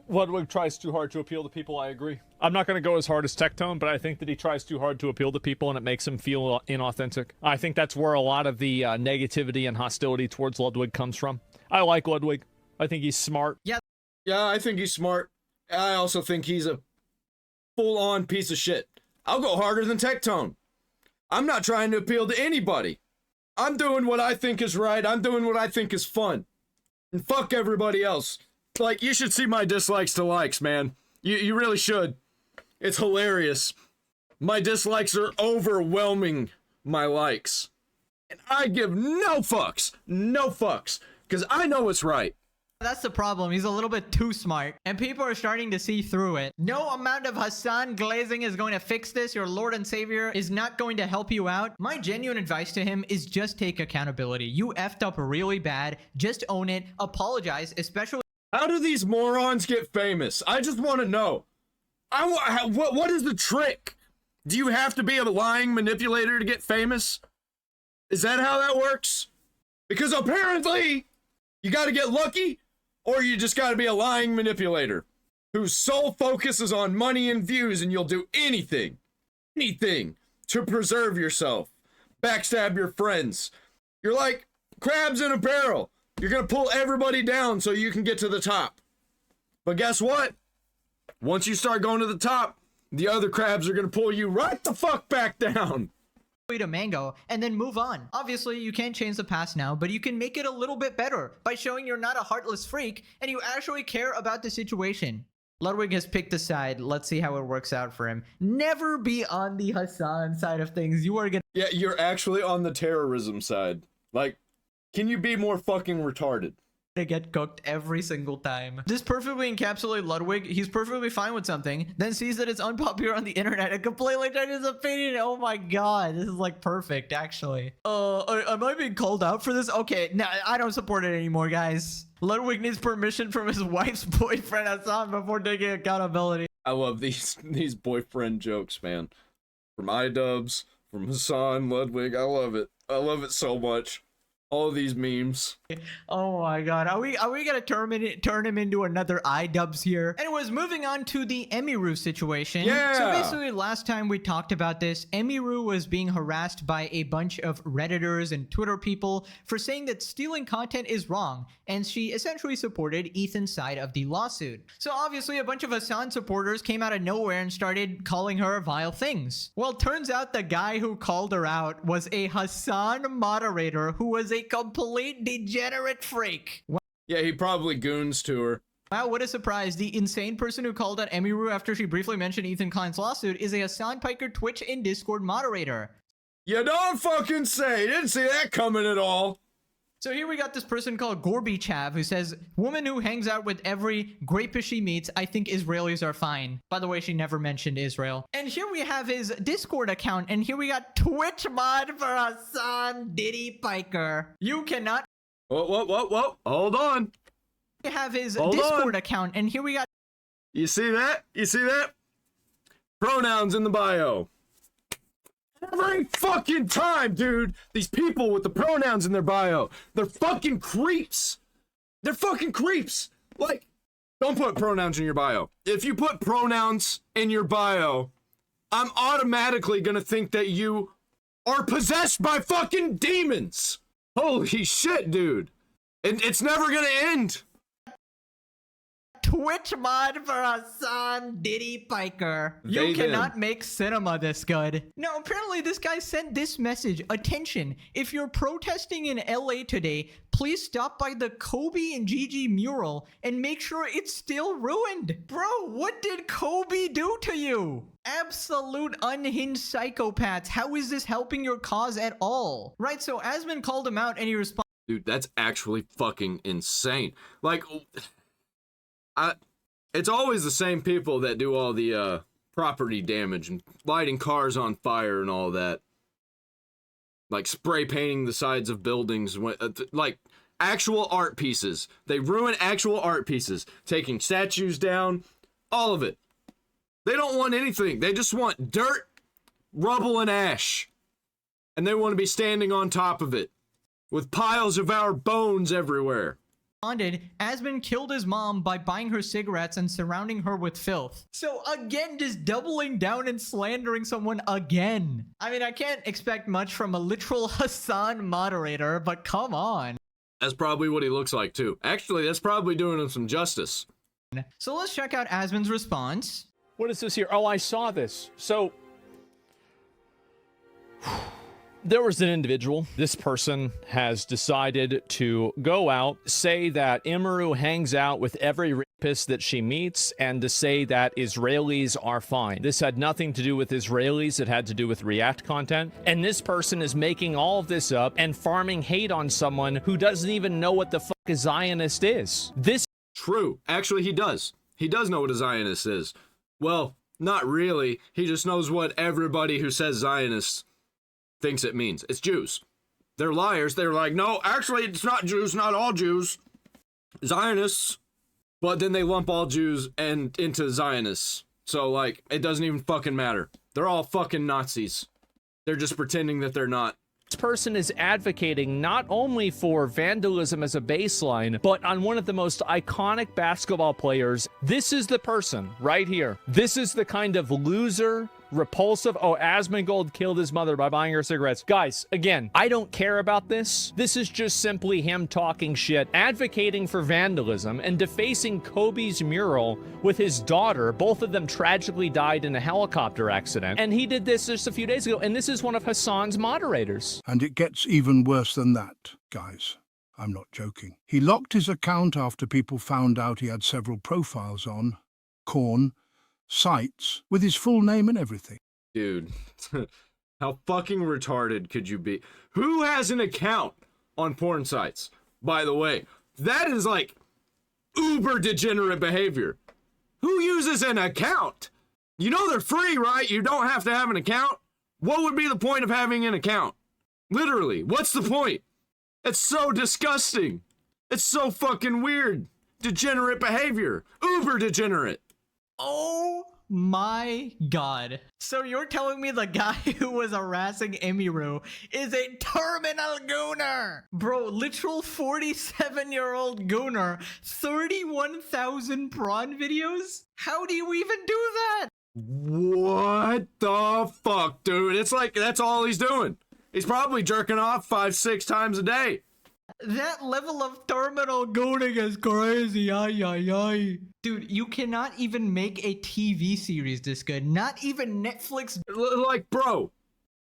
[SPEAKER 9] Ludwig tries too hard to appeal to people, I agree. I'm not going to go as hard as Tectone, but I think that he tries too hard to appeal to people and it makes him feel inauthentic. I think that's where a lot of the negativity and hostility towards Ludwig comes from. I like Ludwig. I think he's smart.
[SPEAKER 2] Yeah,
[SPEAKER 1] I think he's smart. I also think he's a full-on piece of shit. I'll go harder than Tectone. I'm not trying to appeal to anybody. I'm doing what I think is right. I'm doing what I think is fun. And fuck everybody else. Like, you should see my dislikes to likes, man. You really should. It's hilarious. My dislikes are overwhelming my likes. And I give no fucks. No fucks. Because I know what's right.
[SPEAKER 2] that's the problem. He's a little bit too smart, and people are starting to see through it. No amount of Hassan glazing is going to fix this. Your Lord and Savior is not going to help you out. My genuine advice to him is just take accountability. You effed up really bad. Just own it. Apologize, especially.
[SPEAKER 1] How do these morons get famous? I just want to know. What is the trick? Do you have to be a lying manipulator to get famous? Is that how that works? Because apparently you got to get lucky, or you just got to be a lying manipulator whose sole focus is on money and views, and you'll do anything to preserve yourself, backstab your friends. You're like crabs in a barrel. You're going to pull everybody down so you can get to the top. But guess what? Once you start going to the top, the other crabs are going to pull you right the fuck back down.
[SPEAKER 2] To mango and then move on. Obviously, you can't change the past now, but you can make it a little bit better by showing you're not a heartless freak and you actually care about the situation. Ludwig has picked a side. Let's see how it works out for him. Never be on the Hassan side of things. You are gonna—
[SPEAKER 1] Yeah, you're actually on the terrorism side. Like, can you be more fucking retarded?
[SPEAKER 2] To get cooked every single time. This perfectly encapsulates Ludwig. He's perfectly fine with something, then sees that it's unpopular on the internet and completely changes his opinion. Oh my god, this is like perfect, actually. Am I being called out for this? Okay, no, I don't support it anymore, guys. Ludwig needs permission from his wife's boyfriend Hassan before taking accountability.
[SPEAKER 1] I love these boyfriend jokes, man. From iDubbbz, from Hassan, Ludwig. I love it. I love it so much. All of these memes.
[SPEAKER 2] Oh my god, are we gonna turn him into another iDubbbz here? Anyways, moving on to the Emiru situation.
[SPEAKER 1] Yeah.
[SPEAKER 2] So basically, last time we talked about this, Emiru was being harassed by a bunch of Redditors and Twitter people for saying that stealing content is wrong, and she essentially supported Ethan's side of the lawsuit. So obviously, a bunch of Hassan supporters came out of nowhere and started calling her vile things. Well, turns out the guy who called her out was a Hassan moderator who was a complete degenerate freak.
[SPEAKER 1] Yeah, he probably goons to her.
[SPEAKER 2] Wow, what a surprise. The insane person who called out Emiru after she briefly mentioned Ethan Klein's lawsuit is a Hassan Piker Twitch and Discord moderator.
[SPEAKER 1] You don't fucking say. Didn't see that coming at all.
[SPEAKER 2] So here we got this person called Gorby Chav who says, woman who hangs out with every grapish she meets, I think Israelis are fine. By the way, she never mentioned Israel. And here we have his Discord account, and here we got Twitch mod for Hassan Diddy Piker. You cannot—
[SPEAKER 1] Whoa. Hold on.
[SPEAKER 2] have his
[SPEAKER 1] Hold
[SPEAKER 2] Discord
[SPEAKER 1] on.
[SPEAKER 2] account, and here we got.
[SPEAKER 1] You see that? You see that? Pronouns in the bio. Every fucking time, dude. These people with the pronouns in their bio, they're fucking creeps. They're fucking creeps. Like, don't put pronouns in your bio. If you put pronouns in your bio, I'm automatically gonna think that you are possessed by fucking demons. Holy shit, dude. It's never gonna end.
[SPEAKER 2] Twitch mod for Hassan Diddy Piker.
[SPEAKER 1] They
[SPEAKER 2] You cannot
[SPEAKER 1] them.
[SPEAKER 2] make cinema this good. Now, apparently this guy sent this message. Attention, if you're protesting in LA today, please stop by the Kobe and Gigi mural and make sure it's still ruined. Bro, what did Kobe do to you? Absolute unhinged psychopaths. How is this helping your cause at all? Right, so Asmon called him out and he responded.
[SPEAKER 1] Dude, that's actually fucking insane. Like, it's always the same people that do all the property damage and lighting cars on fire and all that. Like spray painting the sides of buildings, like actual art pieces. They ruin actual art pieces, taking statues down, all of it. They don't want anything. They just want dirt, rubble, and ash. And they want to be standing on top of it with piles of our bones everywhere.
[SPEAKER 2] Asmon killed his mom by buying her cigarettes and surrounding her with filth. So again, just doubling down and slandering someone again. I mean, I can't expect much from a literal Hassan moderator, but come on.
[SPEAKER 1] That's probably what he looks like too. Actually, that's probably doing him some justice.
[SPEAKER 2] So let's check out Asmon's response.
[SPEAKER 9] What is this here? Oh, I saw this. So there was an individual. This person has decided to go out, say that Emiru hangs out with every rapist that she meets, and to say that Israelis are fine. This had nothing to do with Israelis. It had to do with React content. And this person is making all of this up and farming hate on someone who doesn't even know what the fuck a Zionist is. This
[SPEAKER 1] True. Actually, he does. He does know what a Zionist is. Well, not really. He just knows what everybody who says Zionists thinks it means. It's Jews. They're liars. They're like, no, actually, it's not Jews, not all Jews. Zionists. But then they lump all Jews and into Zionists. So, like, it doesn't even fucking matter. They're all fucking Nazis. They're just pretending that they're not.
[SPEAKER 9] This person is advocating not only for vandalism as a baseline, but on one of the most iconic basketball players. This is the person right here. This is the kind of loser, repulsive. Oh, Asmongold killed his mother by buying her cigarettes. Guys, again, I don't care about this. This is just simply him talking shit, advocating for vandalism, and defacing Kobe's mural with his daughter. Both of them tragically died in a helicopter accident. And he did this just a few days ago, and this is one of Hassan's moderators.
[SPEAKER 11] And it gets even worse than that, guys. I'm not joking. He locked his account after people found out he had several profiles on Korn sites with his full name and everything.
[SPEAKER 1] Dude, how fucking retarded could you be? Who has an account on porn sites? By the way, that is like uber degenerate behavior. Who uses an account? You know they're free, right? You don't have to have an account. What would be the point of having an account? Literally, what's the point? It's so disgusting. It's so fucking weird. Degenerate behavior. Uber degenerate.
[SPEAKER 2] Oh my god. So you're telling me the guy who was harassing Emiru is a terminal gooner? Bro, literal 47-year-old gooner, 31,000 prawn videos? How do you even do that?
[SPEAKER 1] What the fuck, dude? It's like, that's all he's doing. He's probably jerking off 5-6 times a day.
[SPEAKER 2] That level of terminal gooning is crazy. Ay, ay, ay. Dude, you cannot even make a TV series this good. Not even Netflix.
[SPEAKER 1] Like, bro,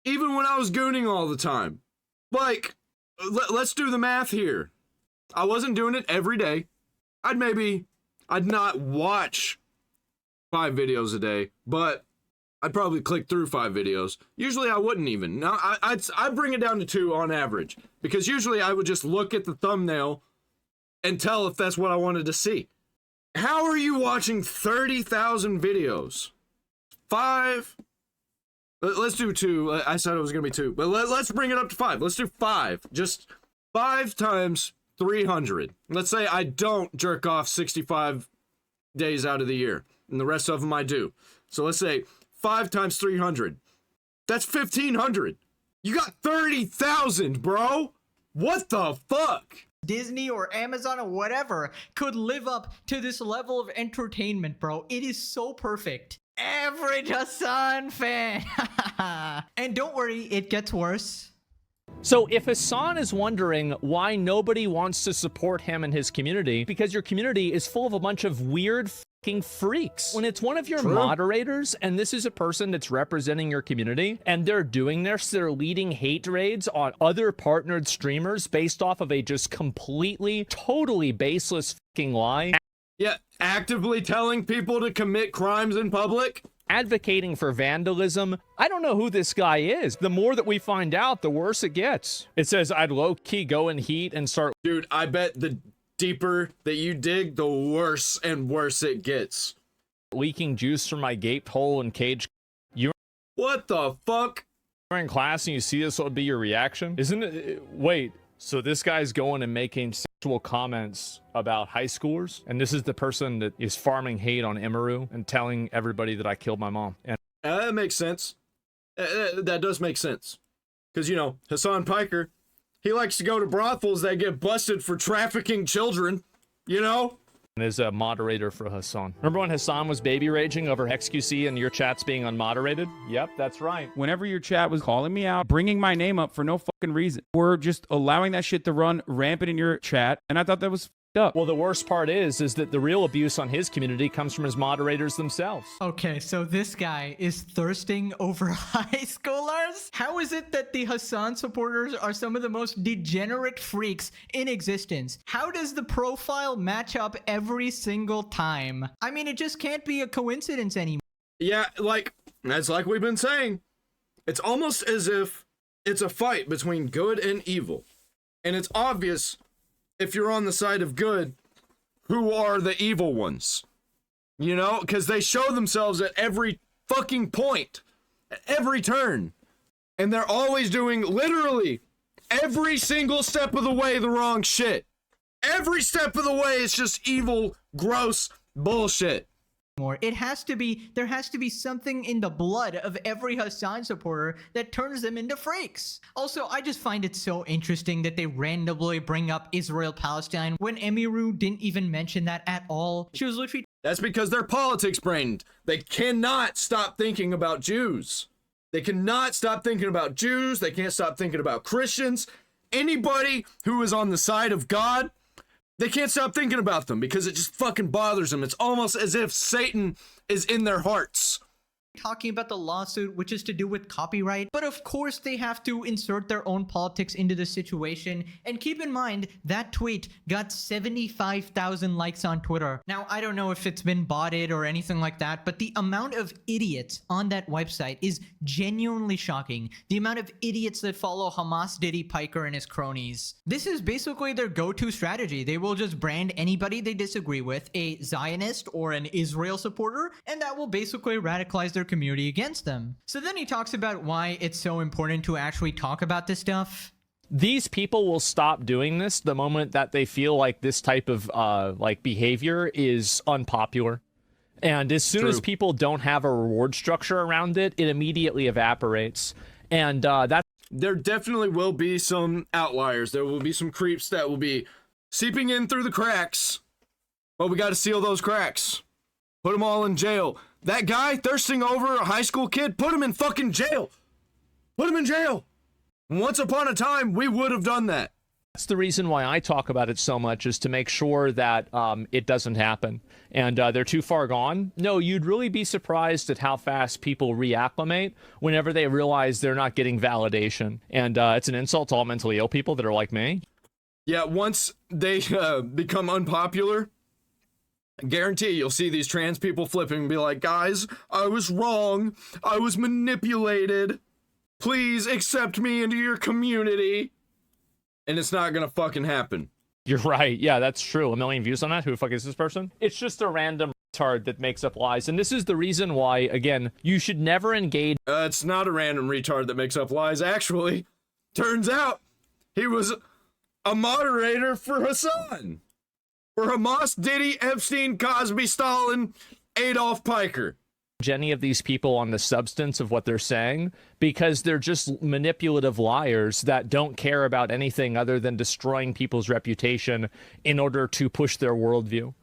[SPEAKER 1] even when I was gooning all the time, like, let's do the math here. I wasn't doing it every day. I'd not watch 5 videos a day, but I'd probably click through 5 videos. Usually I wouldn't even. Now, I'd bring it down to 2 on average, because usually I would just look at the thumbnail and tell if that's what I wanted to see. How are you watching 30,000 videos? 5? Let's do 2. I said it was going to be 2, but let's bring it up to 5. Let's do 5. Just 5 times 300. Let's say I don't jerk off 65 days out of the year, and the rest of them I do. So let's say 5 times 300. That's 1,500. You got 30,000, bro. What the fuck?
[SPEAKER 2] Disney or Amazon or whatever could live up to this level of entertainment, bro. It is so perfect. Average Hassan fan. And don't worry, it gets worse.
[SPEAKER 9] So if Hassan is wondering why nobody wants to support him and his community, because your community is full of a bunch of weird fucking freaks. When it's one of your moderators, and this is a person that's representing your community, and they're doing this, they're leading hate raids on other partnered streamers based off of a just completely, totally baseless fucking lie.
[SPEAKER 1] Yeah, actively telling people to commit crimes in public.
[SPEAKER 9] Advocating for vandalism. I don't know who this guy is. The more that we find out, the worse it gets. It says I'd low-key go in heat and start...
[SPEAKER 1] Dude, I bet the deeper that you dig, the worse and worse it gets.
[SPEAKER 9] Leaking juice from my gaped hole in cage.
[SPEAKER 1] What the fuck?
[SPEAKER 9] You're in class and you see this, what would be your reaction? Isn't it... Wait, so this guy's going and making sexual comments about high schoolers, and this is the person that is farming hate on Emiru and telling everybody that I killed my mom. And
[SPEAKER 1] that makes sense. That does make sense. Because, you know, Hassan Piker, he likes to go to brothels that get busted for trafficking children, you know?
[SPEAKER 9] And is a moderator for Hassan. Remember when Hassan was baby raging over XQC and your chats being unmoderated? Yep, that's right.
[SPEAKER 12] Whenever your chat was calling me out, bringing my name up for no fucking reason, we're just allowing that shit to run rampant in your chat, and I thought that was up.
[SPEAKER 9] Well, the worst part is that the real abuse on his community comes from his moderators themselves.
[SPEAKER 2] Okay, so this guy is thirsting over high schoolers? How is it that the Hassan supporters are some of the most degenerate freaks in existence? How does the profile match up every single time? I mean, it just can't be a coincidence anymore.
[SPEAKER 1] Yeah, that's like we've been saying. It's almost as if it's a fight between good and evil. And it's obvious, if you're on the side of good, who are the evil ones? You know, because they show themselves at every fucking point, at every turn. And they're always doing literally every single step of the way the wrong shit. Every step of the way it's just evil, gross bullshit.
[SPEAKER 2] There has to be something in the blood of every Hassan supporter that turns them into freaks. Also, I just find it so interesting that they randomly bring up Israel-Palestine when Emiru didn't even mention that at all. She was literally...
[SPEAKER 1] That's because they're politics brained. They cannot stop thinking about Jews. They cannot stop thinking about Jews. They can't stop thinking about Christians. Anybody who is on the side of God, they can't stop thinking about them because it just fucking bothers them. It's almost as if Satan is in their hearts.
[SPEAKER 2] Talking about the lawsuit, which is to do with copyright, but of course they have to insert their own politics into the situation. And keep in mind, that tweet got 75,000 likes on Twitter. Now, I don't know if it's been botted or anything like that, but the amount of idiots on that website is genuinely shocking. The amount of idiots that follow Hamas Diddy Piker and his cronies. This is basically their go-to strategy. They will just brand anybody they disagree with a Zionist or an Israel supporter, and that will basically radicalize their community against them. So then he talks about why it's so important to actually talk about this stuff.
[SPEAKER 9] These people will stop doing this the moment that they feel like this type of behavior is unpopular. And as soon as people don't have a reward structure around it, it immediately evaporates. And
[SPEAKER 1] there definitely will be some outliers. There will be some creeps that will be seeping in through the cracks. But we got to seal those cracks. Put them all in jail. That guy thirsting over a high school kid, put him in fucking jail. Put him in jail. Once upon a time, we would have done that.
[SPEAKER 9] That's the reason why I talk about it so much, is to make sure that it doesn't happen. And they're too far gone. No, you'd really be surprised at how fast people reacclimate whenever they realize they're not getting validation. And it's an insult to all mentally ill people that are like me.
[SPEAKER 1] Yeah, once they become unpopular, I guarantee you'll see these trans people flipping and be like, guys, I was wrong. I was manipulated. Please accept me into your community. And it's not gonna fucking happen.
[SPEAKER 9] You're right. Yeah, that's true. 1 million views on that. Who the fuck is this person? It's just a random retard that makes up lies. And this is the reason why, again, you should never engage.
[SPEAKER 1] It's not a random retard that makes up lies, actually. Turns out he was a moderator for Hassan. For Hamas, Diddy, Epstein, Cosby, Stalin, Adolf Piker.
[SPEAKER 9] Any of these people on the substance of what they're saying, because they're just manipulative liars that don't care about anything other than destroying people's reputation in order to push their worldview.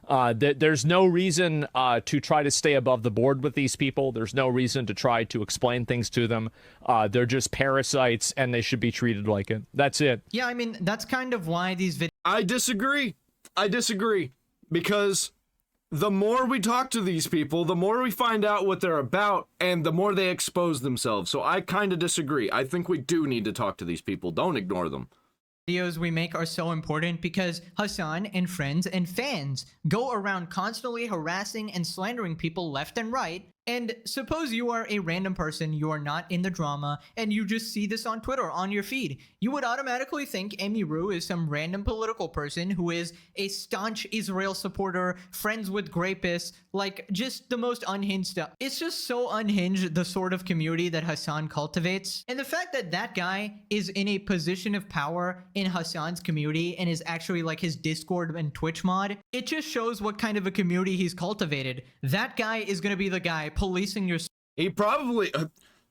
[SPEAKER 9] There's no reason to try to stay above the board with these people. There's no reason to try to explain things to them. They're just parasites and they should be treated like it. That's it.
[SPEAKER 2] Yeah, I mean, that's kind of why these videos...
[SPEAKER 1] I disagree. Because the more we talk to these people, the more we find out what they're about, and the more they expose themselves. So I kind of disagree. I think we do need to talk to these people. Don't ignore them.
[SPEAKER 2] Videos we make are so important because Hassan and friends and fans go around constantly harassing and slandering people left and right. And suppose you are a random person, you are not in the drama, and you just see this on Twitter on your feed. You would automatically think Emiru is some random political person who is a staunch Israel supporter, friends with rapists, like just the most unhinged stuff. It's just so unhinged, the sort of community that Hassan cultivates. And the fact that that guy is in a position of power in Hassan's community and is actually like his Discord and Twitch mod, it just shows what kind of a community he's cultivated. That guy is going to be the guy policing your...
[SPEAKER 1] He probably...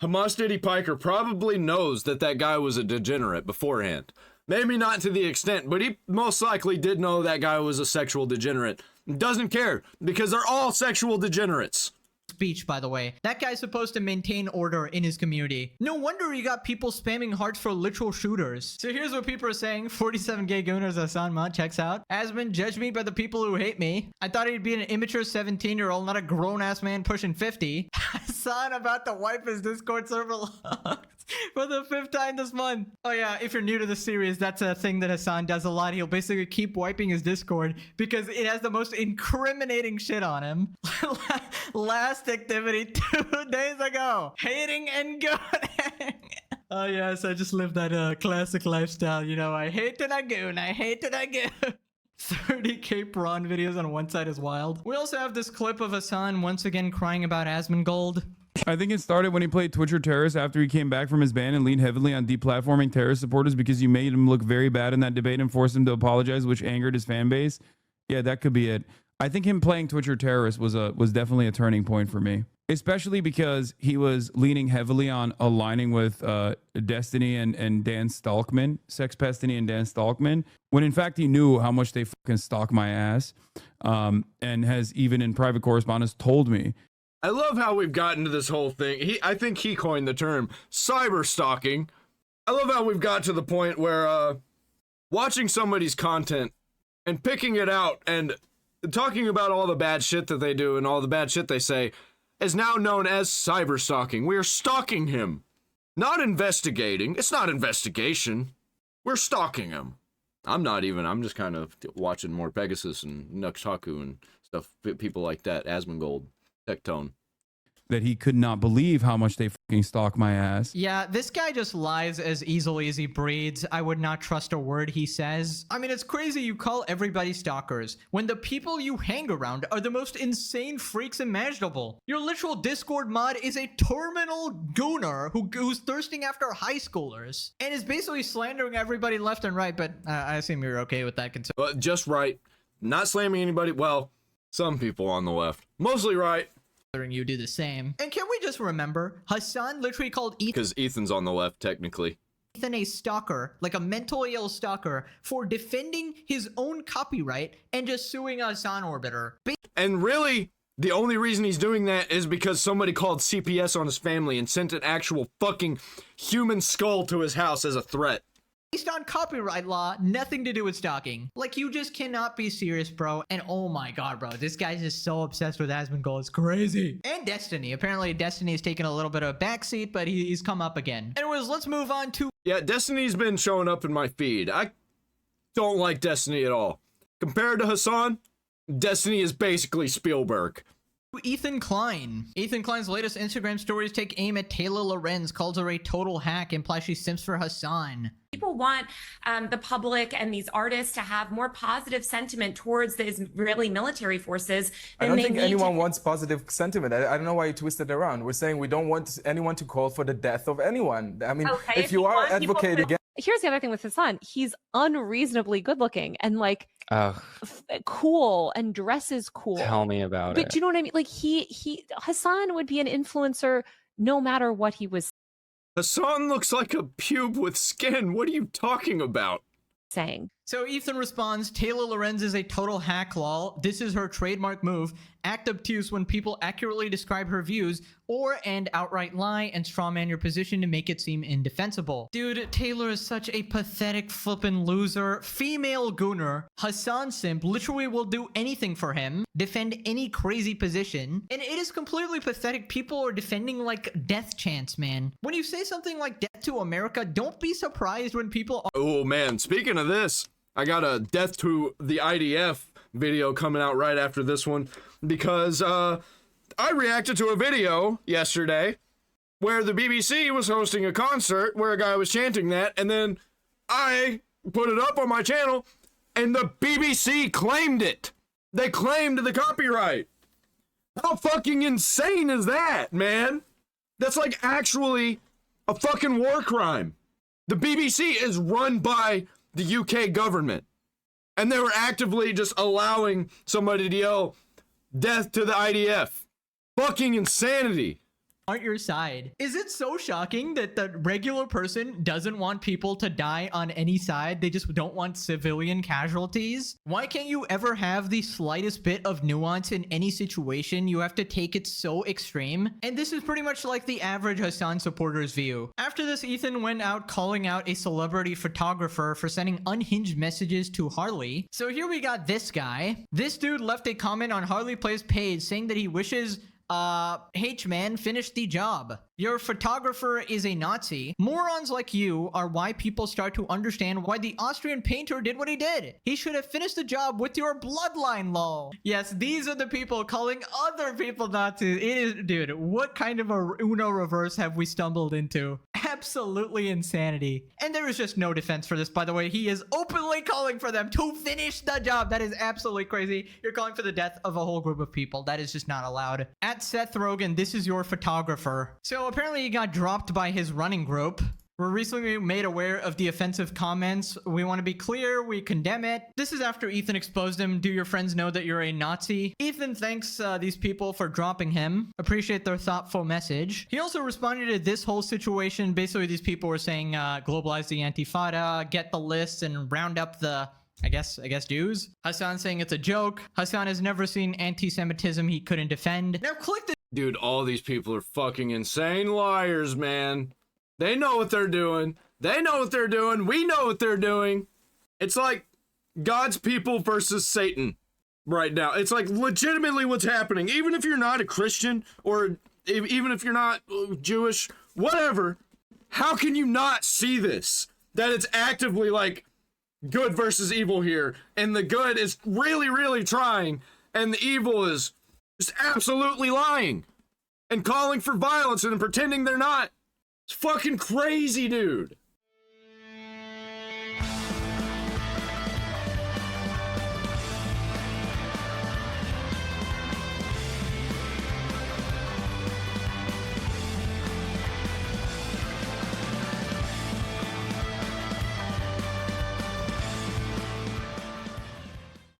[SPEAKER 1] Hamas Diddy Piker probably knows that that guy was a degenerate beforehand. Maybe not to the extent, but he most likely did know that guy was a sexual degenerate. Doesn't care, because they're all sexual degenerates.
[SPEAKER 2] Speech, by the way. That guy's supposed to maintain order in his community. No wonder you got people spamming hearts for literal shooters. So here's what people are saying. 47 gay gooners Hassan mod checks out. Asmon, judge me by the people who hate me. I thought he'd be an immature 17-year-old, not a grown-ass man pushing 50. Hassan about to wipe his Discord server logs for the 5th time this month. Oh yeah, if you're new to the series, that's a thing that Hassan does a lot. He'll basically keep wiping his Discord because it has the most incriminating shit on him. Last activity 2 days ago. Hating and goading. Oh yes, I just lived that classic lifestyle. You know, I hate and I goon. I hate and I goon. 30k prawn videos on one side is wild. We also have this clip of Hassan once again crying about Asmongold.
[SPEAKER 12] I think it started when he played Twitcher Terrorist after he came back from his ban and leaned heavily on deplatforming terrorist supporters because you made him look very bad in that debate and forced him to apologize, which angered his fan base. Yeah, that could be it. I think him playing Twitcher Terrorist was definitely a turning point for me, especially because he was leaning heavily on aligning with Destiny and Dan Stalkman, Sex Pestiny and Dan Stalkman, when in fact he knew how much they fucking stalk my ass, and has even in private correspondence told me.
[SPEAKER 1] I love how we've gotten to this whole thing. I think he coined the term cyber stalking. I love how we've got to the point where watching somebody's content and picking it out and talking about all the bad shit that they do and all the bad shit they say is now known as cyber stalking. We are stalking him. Not investigating. It's not investigation. We're stalking him. I'm just kind of watching MorePegasus and Nuxtaku and stuff, people like that, Asmongold. Tone.
[SPEAKER 12] That he could not believe how much they fucking stalk my ass.
[SPEAKER 2] Yeah, this guy just lies as easily as he breathes. I would not trust a word he says. I mean, it's crazy you call everybody stalkers when the people you hang around are the most insane freaks imaginable. Your literal Discord mod is a terminal gooner who's thirsting after high schoolers and is basically slandering everybody left and right, but I assume you're okay with that concern.
[SPEAKER 1] But just right. Not slamming anybody. Well, some people on the left. Mostly right.
[SPEAKER 2] You do the same. And can we just remember, Hassan literally called Ethan,
[SPEAKER 1] because Ethan's on the left technically,
[SPEAKER 2] Ethan a stalker, like a mentally ill stalker, for defending his own copyright and just suing Hassan Orbiter.
[SPEAKER 1] And really, the only reason he's doing that is because somebody called CPS on his family and sent an actual fucking human skull to his house as a threat.
[SPEAKER 2] Based on copyright law, nothing to do with stalking. Like, you just cannot be serious, bro. And oh my god, bro, this guy's just so obsessed with Asmongold. It's crazy. And Destiny. Apparently, Destiny has taken a little bit of a backseat, but he's come up again. Anyways, let's move on to...
[SPEAKER 1] Yeah, Destiny's been showing up in my feed. I don't like Destiny at all. Compared to Hassan, Destiny is basically Spielberg.
[SPEAKER 2] Ethan Klein. Ethan Klein's latest Instagram stories take aim at Taylor Lorenz, calls her a total hack, implies she simps for Hassan.
[SPEAKER 13] People want the public and these artists to have more positive sentiment towards the Israeli military forces.
[SPEAKER 10] I don't think anyone wants positive sentiment. I don't know why you twist it around. We're saying we don't want anyone to call for the death of anyone. I mean,
[SPEAKER 13] okay,
[SPEAKER 10] if you are advocating against...
[SPEAKER 14] here's the other thing with Hassan. He's unreasonably good looking and like cool and dresses cool.
[SPEAKER 15] Tell me about it.
[SPEAKER 14] But do you know what I mean? Like Hassan would be an influencer no matter what he was
[SPEAKER 1] Hassan looks like a pube with skin. What are you talking about?
[SPEAKER 14] saying.
[SPEAKER 2] So Ethan responds, Taylor Lorenz is a total hack lol. This is her trademark move. Act obtuse when people accurately describe her views and outright lie and strawman your position to make it seem indefensible. Dude, Taylor is such a pathetic flippin' loser. Female gooner. Hassan simp literally will do anything for him. Defend any crazy position. And it is completely pathetic. People are defending like death chants, man. When you say something like death to America, don't be surprised when people are—
[SPEAKER 1] Oh man, speaking of this, I got a death to the IDF video coming out right after this one because I reacted to a video yesterday where the BBC was hosting a concert where a guy was chanting that, and then I put it up on my channel and the BBC claimed it. They claimed the copyright. How fucking insane is that, man? That's like actually a fucking war crime. The BBC is run by the UK government, and they were actively just allowing somebody to yell death to the IDF. Fucking insanity.
[SPEAKER 2] Aren't your side. Is it so shocking that the regular person doesn't want people to die on any side? They just don't want civilian casualties? Why can't you ever have the slightest bit of nuance in any situation? You have to take it so extreme. And this is pretty much like the average Hassan supporter's view. After this, Ethan went out calling out a celebrity photographer for sending unhinged messages to Harley. So here we got this guy. This dude left a comment on Harley Play's page saying that he wishes H-man, finish the job. Your photographer is a Nazi. Morons like you are why people start to understand why the Austrian painter did what he did. He should have finished the job with your bloodline, lol. Yes, these are the people calling other people Nazis. It is, dude, what kind of a Uno reverse have we stumbled into? Absolutely insanity. And there is just no defense for this, by the way. He is openly calling for them to finish the job. That is absolutely crazy. You're calling for the death of a whole group of people. That is just not allowed. At Seth Rogen, this is your photographer. So apparently he got dropped by his running group. We're recently made aware of the offensive comments. We want to be clear, we condemn it. This is after Ethan exposed him. Do your friends know that you're a Nazi? Ethan thanks these people for dropping him. Appreciate their thoughtful message. He also responded to this whole situation. Basically, these people were saying, globalize the Antifada, get the lists and round up the I guess Jews. Hassan saying it's a joke. Hassan has never seen anti-Semitism he couldn't defend. Now click the—
[SPEAKER 1] Dude, all these people are fucking insane liars, man. They know what they're doing. They know what they're doing. We know what they're doing. It's like God's people versus Satan right now. It's like legitimately what's happening. Even if you're not a Christian or even if you're not Jewish, whatever, how can you not see this? That it's actively like good versus evil here. And the good is really, really trying. And the evil is just absolutely lying and calling for violence and pretending they're not. It's fucking crazy, dude.